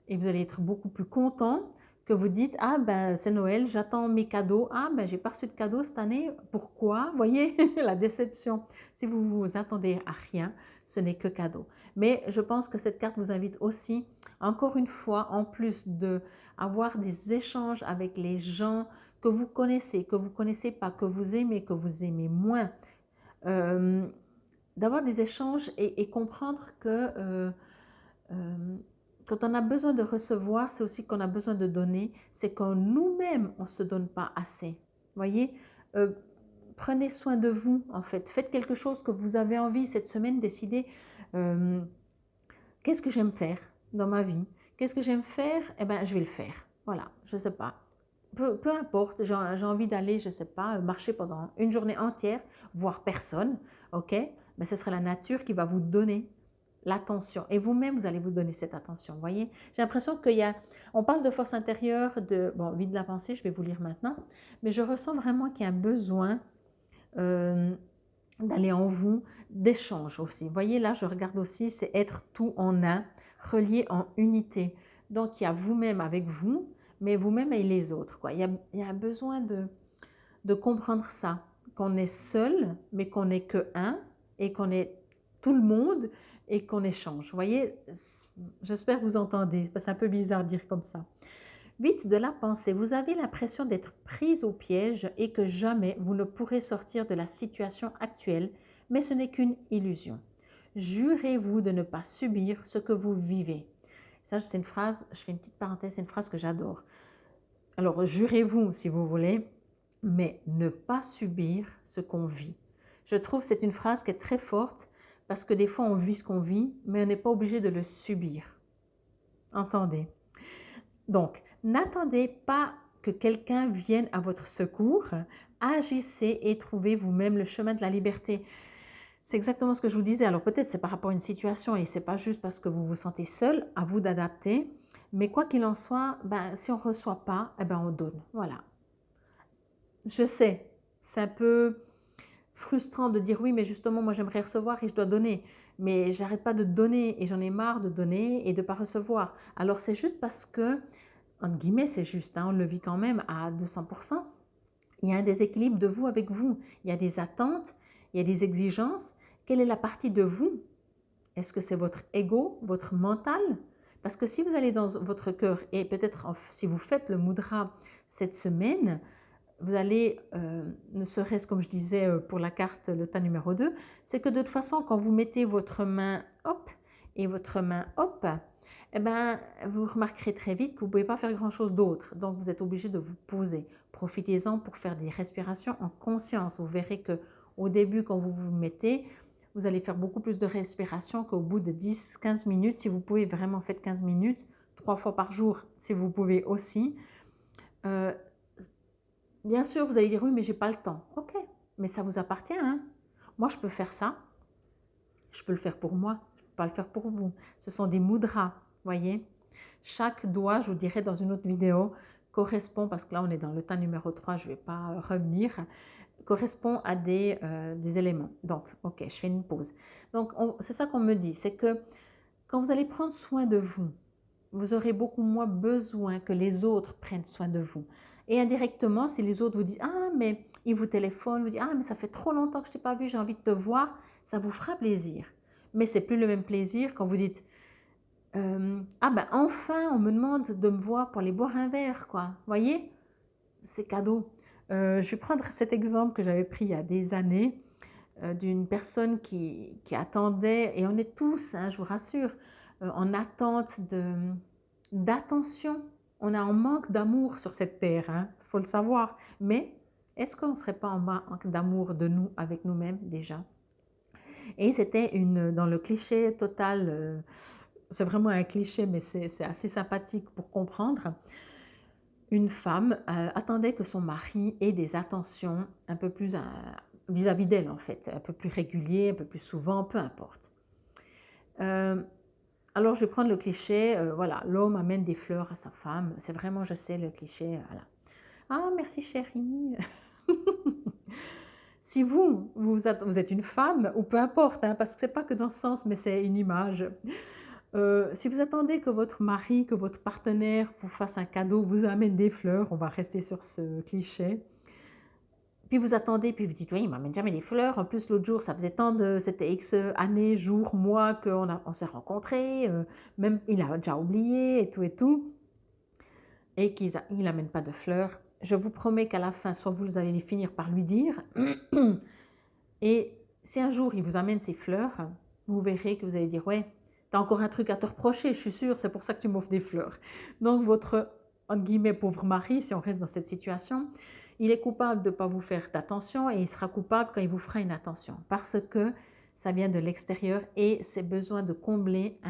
et vous allez être beaucoup plus content que vous dites ah ben c'est Noël, j'attends mes cadeaux, ah ben j'ai pas reçu de cadeau cette année, pourquoi? Vous voyez la déception. Si vous vous attendez à rien, ce n'est que cadeau. Mais je pense que cette carte vous invite aussi, encore une fois, en plus de avoir des échanges avec les gens que vous connaissez pas, que vous aimez moins, euh, d'avoir des échanges et comprendre que euh, quand on a besoin de recevoir, c'est aussi qu'on a besoin de donner, c'est quand nous-mêmes, on ne se donne pas assez. Voyez, euh, prenez soin de vous, en fait. Faites quelque chose que vous avez envie cette semaine, décidez euh, qu'est-ce que j'aime faire dans ma vie. Qu'est-ce que j'aime faire? Eh bien, je vais le faire. Voilà, je ne sais pas. Peu importe, j'ai envie d'aller, je ne sais pas, marcher pendant une journée entière, voir personne, ok? Mais ce sera la nature qui va vous donner l'attention. Et vous-même, vous allez vous donner cette attention. Vous voyez, j'ai l'impression qu'il y a, on parle de force intérieure, bon, vie de la pensée, je vais vous lire maintenant, mais je ressens vraiment qu'il y a un besoin euh, d'aller en vous, d'échange aussi. Vous voyez, là, je regarde aussi, c'est être tout en un, relié en unité. Donc, il y a vous-même avec vous, mais vous-même et les autres, quoi. Il y a un besoin de comprendre ça, qu'on est seul, mais qu'on n'est que un, et qu'on est tout le monde, et qu'on échange. Vous voyez, j'espère que vous entendez, c'est un peu bizarre de dire comme ça. 8 de la pensée, vous avez l'impression d'être prise au piège et que jamais vous ne pourrez sortir de la situation actuelle, mais ce n'est qu'une illusion. Jurez-vous de ne pas subir ce que vous vivez. Ça, c'est une phrase, je fais une petite parenthèse, c'est une phrase que j'adore. Alors, jurez-vous si vous voulez, mais ne pas subir ce qu'on vit. Je trouve que c'est une phrase qui est très forte parce que des fois on vit ce qu'on vit, mais on n'est pas obligé de le subir. Entendez? Donc, n'attendez pas que quelqu'un vienne à votre secours. Agissez et trouvez vous-même le chemin de la liberté. C'est exactement ce que je vous disais. Alors peut-être c'est par rapport à une situation et c'est pas juste parce que vous vous sentez seul, à vous d'adapter. Mais quoi qu'il en soit, ben, si on ne reçoit pas, eh ben, on donne. Voilà. Je sais, c'est un peu frustrant de dire oui, mais justement, moi j'aimerais recevoir et je dois donner. Mais j'arrête pas de donner et j'en ai marre de donner et de ne pas recevoir. Alors c'est juste parce que, entre guillemets, c'est juste, hein, on le vit quand même à 200%. Il y a un déséquilibre de vous avec vous. Il y a des attentes, il y a des exigences. Quelle est la partie de vous? Est-ce que c'est votre ego, votre mental? Parce que si vous allez dans votre cœur et peut-être si vous faites le mudra cette semaine, vous allez, ne serait-ce comme je disais pour la carte, le tas numéro 2, c'est que de toute façon, quand vous mettez votre main hop et votre main hop, eh ben, vous remarquerez très vite que vous ne pouvez pas faire grand-chose d'autre. Donc, vous êtes obligé de vous poser. Profitez-en pour faire des respirations en conscience. Vous verrez qu'au début, quand vous vous mettez, vous allez faire beaucoup plus de respiration qu'au bout de 10-15 minutes. Si vous pouvez vraiment faire 15 minutes, 3 fois par jour, si vous pouvez aussi. Bien sûr, vous allez dire oui, mais j'ai pas le temps. Ok, mais ça vous appartient. Hein? Moi, je peux faire ça. Je peux le faire pour moi. Je ne peux pas le faire pour vous. Ce sont des mudras, voyez. Chaque doigt, je vous dirai dans une autre vidéo, correspond, parce que là, on est dans le tas numéro 3, je ne vais pas revenir, correspond à des éléments. Donc, ok, je fais une pause. Donc, c'est ça qu'on me dit, c'est que quand vous allez prendre soin de vous, vous aurez beaucoup moins besoin que les autres prennent soin de vous. Et indirectement, si les autres vous disent « Ah, mais ils vous téléphonent, vous disent « Ah, mais ça fait trop longtemps que je ne t'ai pas vu, j'ai envie de te voir », ça vous fera plaisir. Mais ce n'est plus le même plaisir quand vous dites ah ben enfin, on me demande de me voir pour aller boire un verre, quoi. Vous voyez, c'est cadeau. Je vais prendre cet exemple que j'avais pris il y a des années d'une personne qui attendait, et on est tous, hein, je vous rassure, en attente d'attention. On a un manque d'amour sur cette terre, hein, il faut le savoir. Mais est-ce qu'on ne serait pas en manque d'amour de nous avec nous-mêmes déjà? Et c'était dans le cliché total, c'est vraiment un cliché, mais c'est assez sympathique pour comprendre. une femme attendait que son mari ait des attentions un peu plus vis-à-vis d'elle en fait, un peu plus régulier, un peu plus souvent, peu importe. Euh, alors je vais prendre le cliché, voilà, l'homme amène des fleurs à sa femme, c'est vraiment, je sais, le cliché, voilà. Ah, merci chérie. Si vous êtes une femme, ou peu importe, hein, parce que c'est pas que dans ce sens, mais c'est une image. Si vous attendez que votre mari, que votre partenaire vous fasse un cadeau, vous amène des fleurs, on va rester sur ce cliché. Puis vous attendez, puis vous dites, oui, il m'amène jamais des fleurs. En plus, l'autre jour, ça faisait c'était X années, jours, mois on s'est rencontrés. Même, il a déjà oublié et tout. Et qu'il n'amène pas de fleurs. Je vous promets qu'à la fin, soit vous allez finir par lui dire. Et si un jour, il vous amène ses fleurs, vous verrez que vous allez dire, ouais, t'as encore un truc à te reprocher, je suis sûre, c'est pour ça que tu m'offres des fleurs. Donc, votre, entre guillemets, pauvre mari, si on reste dans cette situation, il est coupable de ne pas vous faire d'attention et il sera coupable quand il vous fera une attention parce que ça vient de l'extérieur et c'est besoin de combler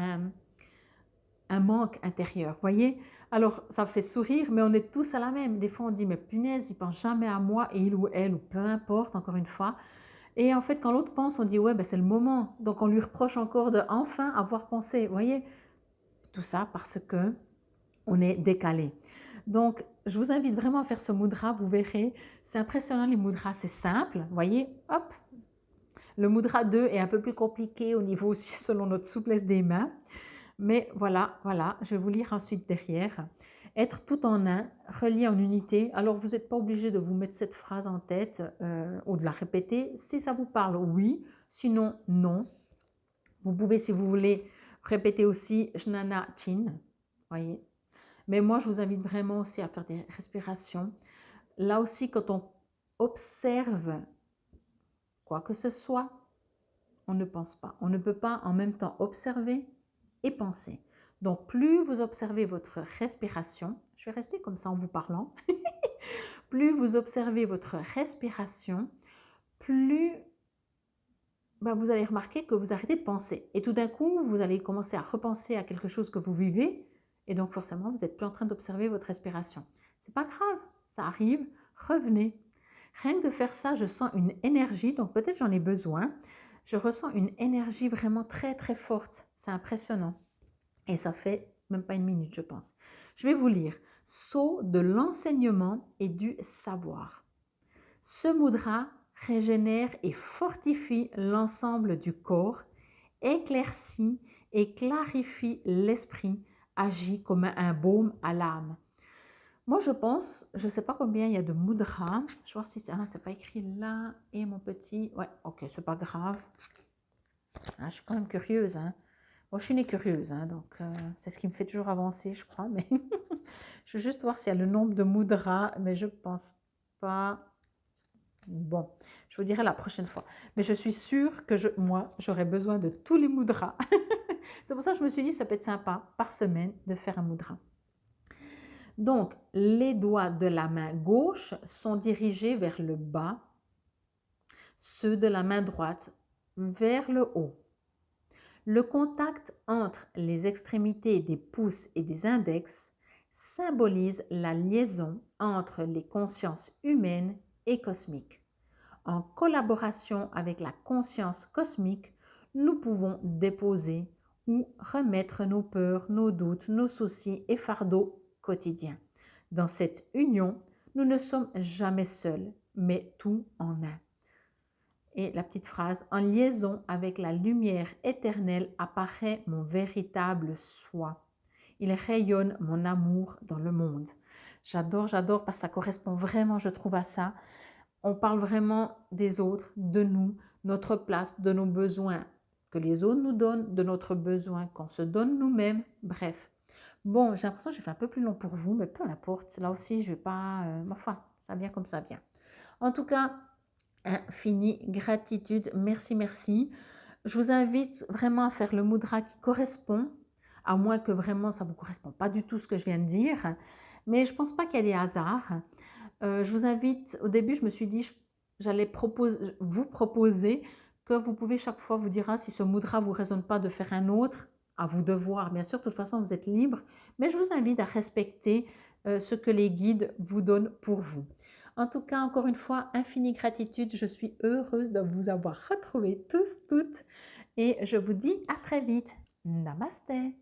un manque intérieur. Voyez? Alors, ça fait sourire, mais on est tous à la même. Des fois, on dit, mais punaise, il pense jamais à moi, et il ou elle, ou peu importe, encore une fois. Et en fait, quand l'autre pense, on dit, ouais, ben, c'est le moment. Donc, on lui reproche encore de enfin avoir pensé. Voyez? Tout ça parce que on est décalé. Donc, je vous invite vraiment à faire ce mudra, vous verrez. C'est impressionnant, les mudras, c'est simple. Vous voyez, hop. Le mudra 2 est un peu plus compliqué au niveau aussi selon notre souplesse des mains. Mais voilà, voilà, je vais vous lire ensuite derrière. Être tout en un, relié en unité. Alors, vous n'êtes pas obligé de vous mettre cette phrase en tête ou de la répéter. Si ça vous parle, oui. Sinon, non. Vous pouvez, si vous voulez, répéter aussi Jnana Chin. Voyez. Mais moi, je vous invite vraiment aussi à faire des respirations. Là aussi, quand on observe quoi que ce soit, on ne pense pas. On ne peut pas en même temps observer et penser. Donc, plus vous observez votre respiration, je vais rester comme ça en vous parlant, plus vous observez votre respiration, plus vous allez remarquer que vous arrêtez de penser. Et tout d'un coup, vous allez commencer à repenser à quelque chose que vous vivez. Et donc, forcément, vous n'êtes plus en train d'observer votre respiration. C'est pas grave, ça arrive, revenez. Rien que de faire ça, je sens une énergie, donc peut-être j'en ai besoin. Je ressens une énergie vraiment très très forte. C'est impressionnant. Et ça fait même pas une minute, je pense. Je vais vous lire. Sceau de l'enseignement et du savoir. Ce mudra régénère et fortifie l'ensemble du corps, éclaircit et clarifie l'esprit, agit comme un baume à l'âme. Moi, je pense, je ne sais pas combien il y a de mudras. Je vais voir si c'est pas écrit là. Et mon petit, ouais, ok, c'est pas grave. Je suis quand même curieuse. Moi, je suis née curieuse, donc c'est ce qui me fait toujours avancer, je crois. Mais je veux juste voir s'il y a le nombre de mudras, mais je pense pas. Bon, je vous dirai la prochaine fois. Mais je suis sûre que moi, j'aurais besoin de tous les mudras. C'est pour ça que je me suis dit, ça peut être sympa par semaine de faire un mudra. Donc, les doigts de la main gauche sont dirigés vers le bas, ceux de la main droite vers le haut. Le contact entre les extrémités des pouces et des index symbolise la liaison entre les consciences humaines et cosmiques. En collaboration avec la conscience cosmique, nous pouvons déposer ou remettre nos peurs, nos doutes, nos soucis et fardeaux quotidiens. Dans cette union, nous ne sommes jamais seuls, mais tout en un. Et la petite phrase, en liaison avec la lumière éternelle apparaît mon véritable soi. Il rayonne mon amour dans le monde. J'adore parce que ça correspond vraiment, je trouve, à ça. On parle vraiment des autres, de nous, notre place, de nos besoins que les autres nous donnent, de notre besoin qu'on se donne nous-mêmes. Bref. Bon, j'ai l'impression que j'ai fait un peu plus long pour vous, mais peu importe. Là aussi, je ne vais pas... enfin, ça vient comme ça vient. En tout cas, infinie gratitude. Merci, merci. Je vous invite vraiment à faire le mudra qui correspond, à moins que vraiment ça ne vous correspond pas du tout ce que je viens de dire. Mais je ne pense pas qu'il y ait des hasards. Je vous invite, au début, je me suis dit, j'allais vous proposer que vous pouvez chaque fois vous dire si ce mudra ne vous résonne pas de faire un autre, à vous de voir. Bien sûr, de toute façon, vous êtes libre, mais je vous invite à respecter ce que les guides vous donnent pour vous. En tout cas, encore une fois, infinie gratitude. Je suis heureuse de vous avoir retrouvés tous, toutes. Et je vous dis à très vite. Namasté.